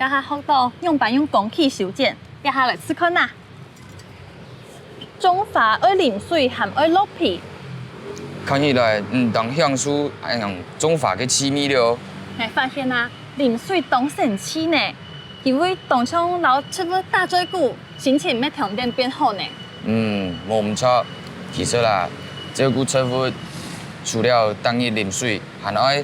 家下學到用白用空氣修剪，家下來試看吶。種花愛淋水，還愛落皮。看起來當橡樹按樣種花嘅氣味了。我發現啊，淋水當神奇呢，因為當像老植物打最久，心情咪同點變好呢。冇唔錯。其實啦，照顧植物除了當日淋水，還愛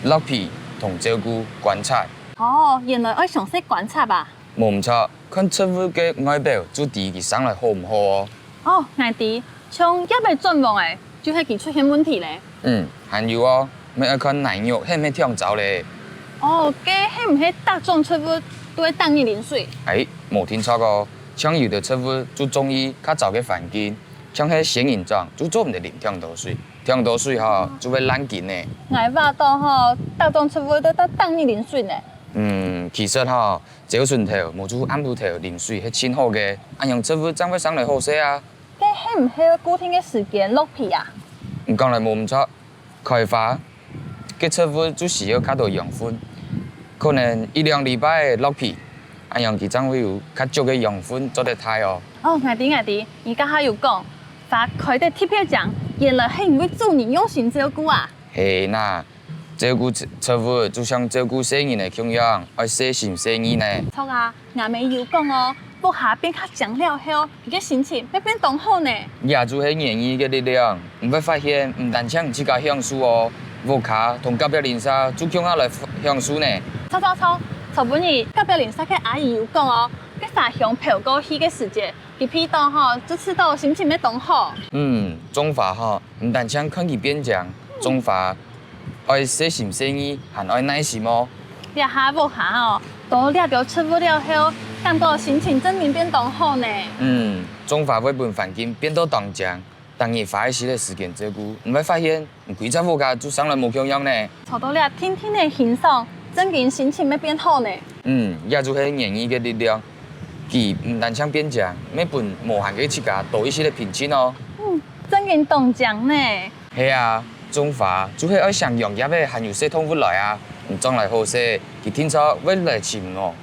落皮同照顧觀察。哦，原來愛詳細觀察吧。冇唔錯，看植物嘅外表就知佢生來好唔好哦。哦，我知，像葉被轉黃誒，就係佢出現問題咧。還有哦，咪愛看奶肉係咪跳走咧。哦，嘅係唔係大種植物都會當日淋水？冇聽錯過。像有的植物就中意較早嘅環境，像係仙人掌就做唔得淋太多水，太多水就會爛根呢。我話到大種植物都當日淋水呢。其實照順頭冇做暗路頭淋水係真好嘅，按樣植物長會生來好勢啊。嘅係唔係固定嘅時間落皮啊？講來冇唔錯，開花嘅植物就需要較多養分，可能1、2禮拜落皮。按樣佢將會有較足嘅養分做得太哦。哦，我知，而家還有講，花開得特別長，原來係因為主人用心照顧啊。係呐，照顧植物就像照顧生命嘅一樣，愛細心細意呢。錯啊，我咪有講哦，木下變較長了後，佢嘅心情會變當好呢。也就係園藝嘅力量，唔會發現唔單止自家享受哦，木下同隔壁鄰舍就共下來享受呢。錯。昨晡日隔壁鄰舍嘅阿姨有講哦，佢花香飄過去嘅時節，佢批到就知道心情要當好。種花唔單止看佢變長，種花愛細心細意，還愛耐心哦。你下木下都掠到植物了後，感覺心情真面變當好呢。種花會讓環境變到當強，當然花一些時間照顧，唔會發現規隻木架就生來冇營養呢。坐到你天天的欣賞。真件心情要變好呢。也就是園藝嘅力量，佢唔單止變強，要伴無限嘅自家多一些嘅品質哦。真件當獎呢。係啊，種花就係愛上養葉嘅含有些動物來啊，種來好勢，佢聽說會來親我。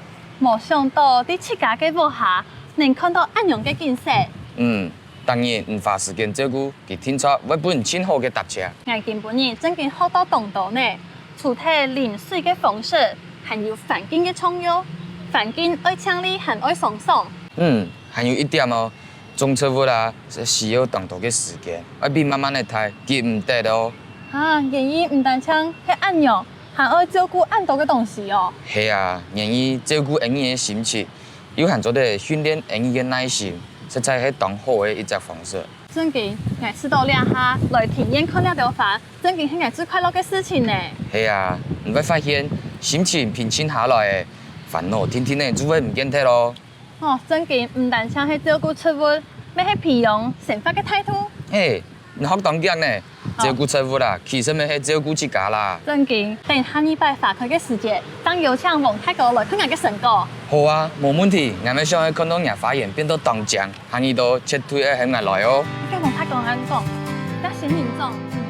冇想到啲自家嘅木下能看到咁樣嘅景色。當然唔花時間照顧，佢聽說會伴真好嘅搭車。我見本人真件好多動作呢。除睇淋水嘅方式，還有環境嘅創用，環境愛清理，還愛爽爽。還有一點哦，種植物啦，是需要當多嘅時間，愛變慢慢嚟睇，急唔得哦。園藝唔單槍係按樣，還愛照顧按多嘅東西哦。係啊，園藝照顧園藝嘅心情，有含做得訓練園藝嘅耐心，實在係當好嘅一隻方式。真嘅，我知道兩下來體驗看了條花，真嘅係我最快樂嘅事情呢。係啊，唔會發現心情平靜下來，煩惱天天呢就會唔見得咯。真嘅唔單止係照顧植物，咩係培養生活嘅態度。你學當講呢，照顧植物啦，其實咪係照顧自家啦。真嘅，等下禮拜花開嘅時節，當有請王太哥來看我嘅成果。好啊，冇問題。我咪想去看到人花園變到當獎，行呢度撤退喺我來哦。跟王太哥講，要先認真。